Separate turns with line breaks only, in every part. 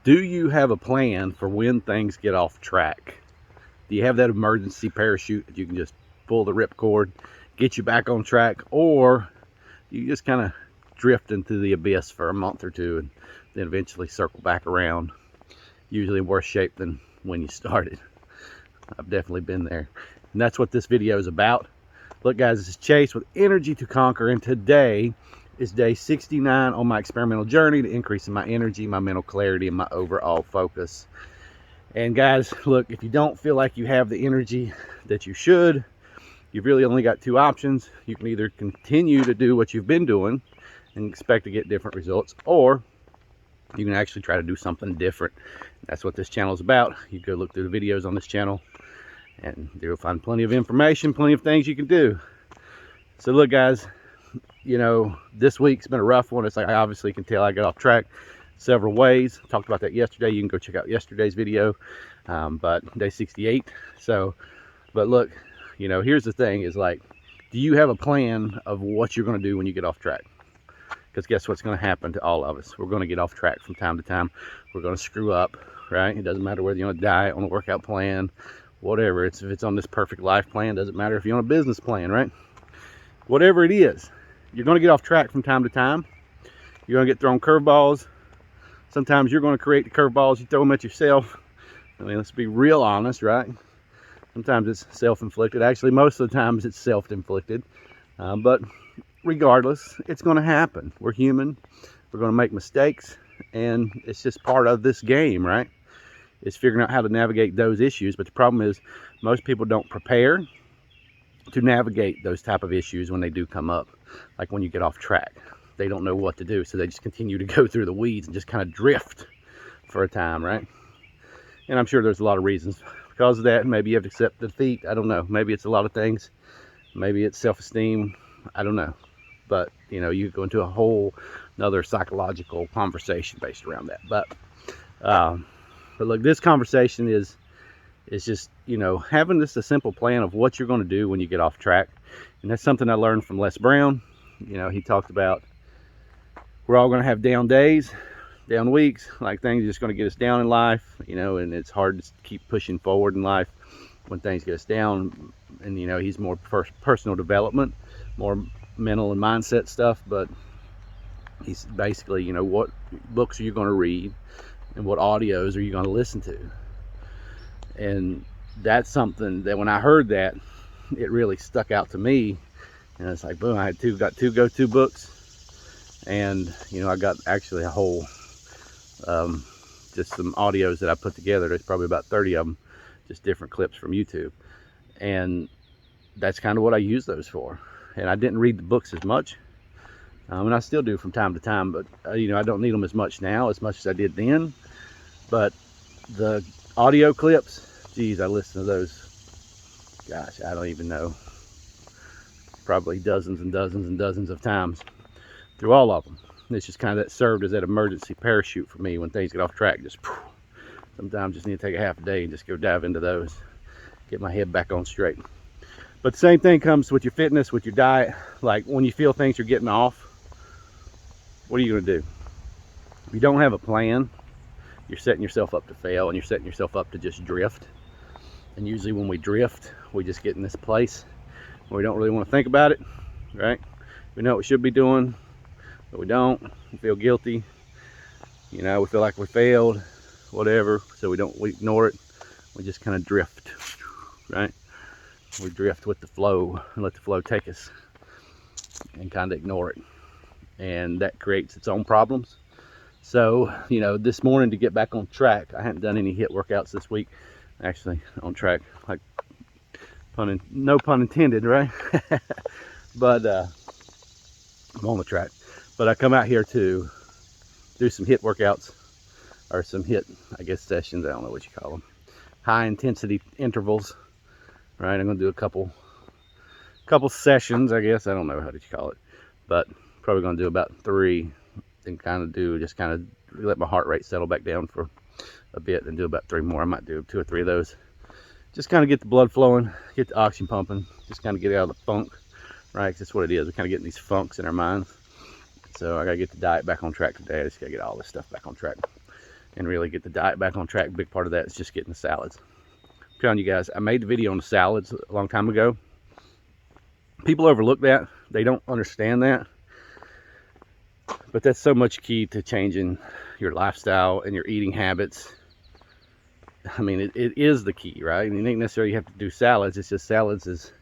Do you have a plan for when things get off track? Do you have that emergency parachute that you can just pull the ripcord, get you back on track, or you just kind of drift into the abyss for a month or two and then eventually circle back around, usually in worse shape than when you started? I've definitely been there, and that's what this video is about. Look guys, this is Chase with Energy to Conquer, and today is day 69 on my experimental journey to increasing my energy, my mental clarity, and my overall focus. And guys, look, if you don't feel like you have the energy that you should, you've really only got two options. You can either continue to do what you've been doing and expect to get different results, or you can actually try to do something different. That's what this channel is about. You go look through the videos on this channel and you'll find plenty of information, plenty of things you can do. So look guys, you know, this week's been a rough one. It's like I obviously can tell I got off track several ways. I talked about that yesterday. You can go check out yesterday's video, but day 68. So, but look, you know, here's the thing is like, do you have a plan of what you're going to do when you get off track? Because guess what's going to happen to all of us? We're going to get off track from time to time. We're going to screw up, right? It doesn't matter whether you're on a diet, on a workout plan, whatever. If it's on this perfect life plan, doesn't matter if you're on a business plan, right? Whatever it is, you're going to get off track from time to time. You're going to get thrown curveballs. Sometimes you're going to create the curveballs. You throw them at yourself. I mean, let's be real honest, right? Sometimes it's self-inflicted. Actually, most of the times it's self-inflicted. But regardless, it's going to happen. We're human. We're going to make mistakes. And it's just part of this game, right? It's figuring out how to navigate those issues. But the problem is most people don't prepare to navigate those type of issues when they do come up. Like when you get off track, they don't know what to do, so they just continue to go through the weeds and just kind of drift for a time, right? And I'm sure there's a lot of reasons because of that. Maybe you have to accept defeat. I don't know. Maybe it's a lot of things. Maybe it's self-esteem. I don't know. But you know, you go into a whole another psychological conversation based around that. But look, this conversation is just, you know, having just a simple plan of what you're going to do when you get off track. And that's something I learned from Les Brown. You know, he talked about we're all going to have down days, down weeks, like things are just going to get us down in life, you know, and it's hard to keep pushing forward in life when things get us down. And, you know, he's more personal development, more mental and mindset stuff, but he's basically, you know, what books are you going to read and what audios are you going to listen to? And that's something that when I heard that, it really stuck out to me. And it's like, boom, I had got two go-to books. And, you know, I got actually a whole, just some audios that I put together. There's probably about 30 of them, just different clips from YouTube. And that's kind of what I use those for. And I didn't read the books as much. And I still do from time to time, but, you know, I don't need them as much now, as much as I did then. But the audio clips, geez, I listen to those, gosh, I don't even know, probably dozens and dozens and dozens of times through all of them. It's just kind of that served as that emergency parachute for me when things get off track. Just sometimes just need to take a half a day and just go dive into those, get my head back on straight. But the same thing comes with your fitness, with your diet. Like when you feel things are getting off, what are you going to do? If you don't have a plan, you're setting yourself up to fail, and you're setting yourself up to just drift. And usually when we drift, we just get in this place where we don't really want to think about it, right? We know what we should be doing, but we don't. We feel guilty. You know, we feel like we failed, whatever. So we ignore it. We just kind of drift, right? We drift with the flow and let the flow take us and kind of ignore it. And that creates its own problems. So, you know, this morning to get back on track, I hadn't done any HIIT workouts this week. Actually, on track, like no pun intended, right? But I'm on the track. But I come out here to do some HIIT workouts, or some HIIT, I guess, sessions. I don't know what you call them. High intensity intervals, right? I'm gonna do a couple sessions, I guess. I don't know how did you call it, but probably gonna do about 3 and kind of let my heart rate settle back down for a bit and do about 3 more. I might do 2 or 3 of those. Just kind of get the blood flowing, get the oxygen pumping, just kind of get out of the funk, right? 'Cause that's what it is. We're kind of getting these funks in our minds. So I gotta get the diet back on track today. I just gotta get all this stuff back on track. and really get the diet back on track. Big part of that is just getting the salads. I'm telling you guys, I made the video on the salads a long time ago. People overlook that. They don't understand that. But that's so much key to changing your lifestyle and your eating habits. I mean, it is the key, right? And you don't necessarily have to do salads. It's just salads is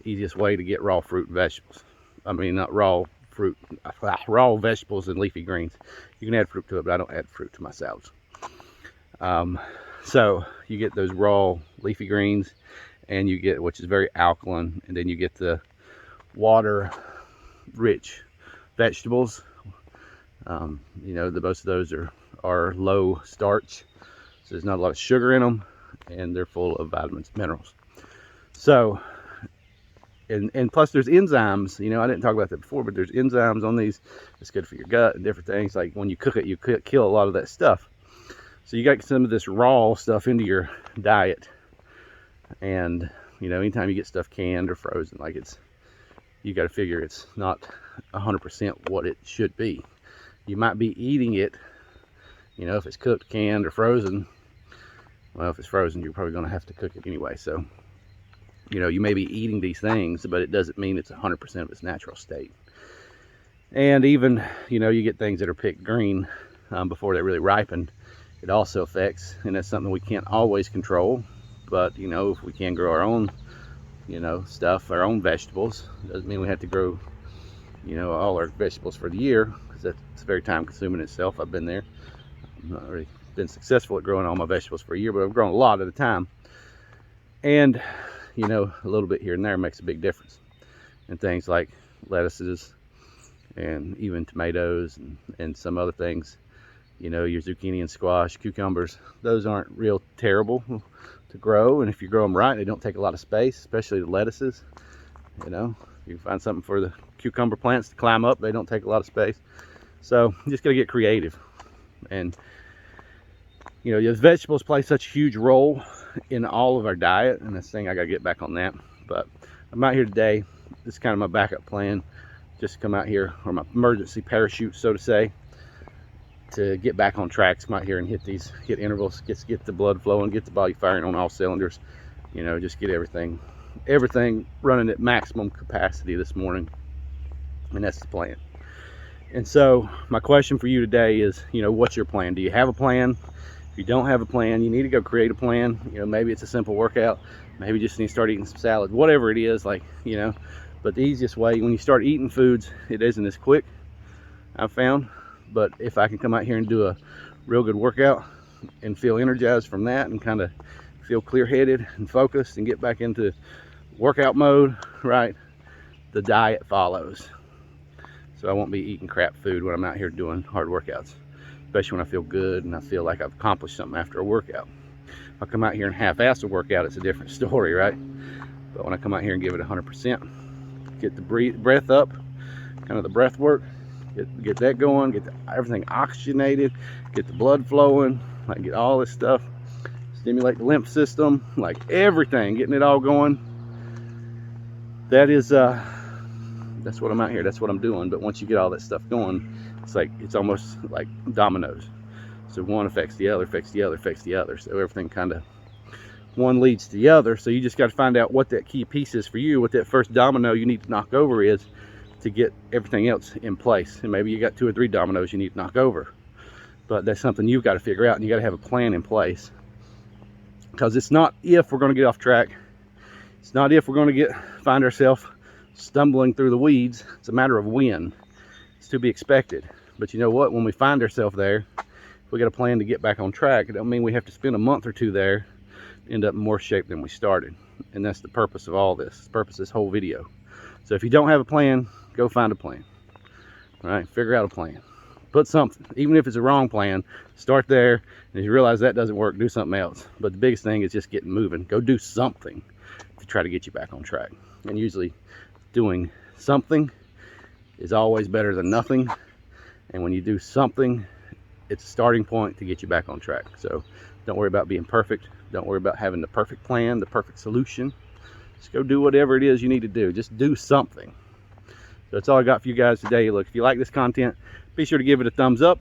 the easiest way to get raw fruit and vegetables. I mean, not raw fruit, raw vegetables and leafy greens. You can add fruit to it, but I don't add fruit to my salads. So you get those raw leafy greens, and you get, which is very alkaline, and then you get the water-rich vegetables. You know, most of those are low starch, so there's not a lot of sugar in them, and they're full of vitamins, minerals. So, and plus there's enzymes. You know, I didn't talk about that before, but there's enzymes on these. It's good for your gut and different things. Like when you cook it, you kill a lot of that stuff. So you got some of this raw stuff into your diet. And, you know, anytime you get stuff canned or frozen, like you got to figure it's not 100% what it should be. You might be eating it, you know, if it's cooked, canned, or frozen. Well, if it's frozen, you're probably going to have to cook it anyway. So, you know, you may be eating these things, but it doesn't mean it's 100% of its natural state. And even, you know, you get things that are picked green before they really ripen. It also affects, and that's something we can't always control. But, you know, if we can grow our own, you know, stuff, our own vegetables, doesn't mean we have to grow, you know, all our vegetables for the year, because that's very time consuming itself. I've been there. I've not really been successful at growing all my vegetables for a year, but I've grown a lot at a time. And, you know, a little bit here and there makes a big difference. And things like lettuces and even tomatoes and some other things, you know, your zucchini and squash, cucumbers, those aren't real terrible to grow. And if you grow them right, they don't take a lot of space, especially the lettuces. You know, you can find something for the cucumber plants to climb up. They don't take a lot of space. So you just got to get creative. And, you know, your vegetables play such a huge role in all of our diet. And this thing, I got to get back on that. But I'm out here today. This is kind of my backup plan. Just to come out here, or my emergency parachute, so to say, to get back on track. Come out here and hit intervals, get the blood flowing, get the body firing on all cylinders. You know, just get everything running at maximum capacity this morning. And that's the plan. And so my question for you today is, you know, what's your plan? Do you have a plan? If you don't have a plan, you need to go create a plan. You know, maybe it's a simple workout. Maybe you just need to start eating some salad. Whatever it is, like, you know. But the easiest way, when you start eating foods, it isn't as quick, I've found. But if I can come out here and do a real good workout and feel energized from that and kind of feel clear-headed and focused and get back into workout mode, right, the diet follows. So I won't be eating crap food when I'm out here doing hard workouts, especially when I feel good and I feel like I've accomplished something after a workout. If I come out here and half-ass a workout, it's a different story, right? But when I come out here and give it 100%, get the breath up, kind of the breath work, get that going, get everything oxygenated, get the blood flowing, like get all this stuff, stimulate the lymph system, like everything, getting it all going. That is that's what I'm out here, that's what I'm doing. But once you get all that stuff going, it's almost like dominoes. So one affects the other, affects the other, affects the other. So everything kind of one leads to the other. So you just got to find out what that key piece is for you, what that first domino you need to knock over is to get everything else in place. And maybe you got 2 or 3 dominoes you need to knock over, but that's something you've got to figure out, and you got to have a plan in place, because it's not if we're going to get off track. It's not if we're going to find ourselves stumbling through the weeds. It's a matter of when. It's to be expected. But you know what, when we find ourselves there, if we got a plan to get back on track, it don't mean we have to spend a month or 2 there, end up in more shape than we started. And that's the purpose of all this, the purpose of this whole video. So if you don't have a plan, go find a plan. All right, figure out a plan. Put something, even if it's a wrong plan, start there. And if you realize that doesn't work, do something else. But the biggest thing is just getting moving. Go do something to try to get you back on track. And usually doing something is always better than nothing. And when you do something, it's a starting point to get you back on track. So don't worry about being perfect. Don't worry about having the perfect plan, the perfect solution. Just go do whatever it is you need to do. Just do something. So that's all I got for you guys today. Look, if you like this content, be sure to give it a thumbs up.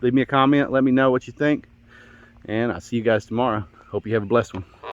leave me a comment, let me know what you think, and I'll see you guys tomorrow. Hope you have a blessed one.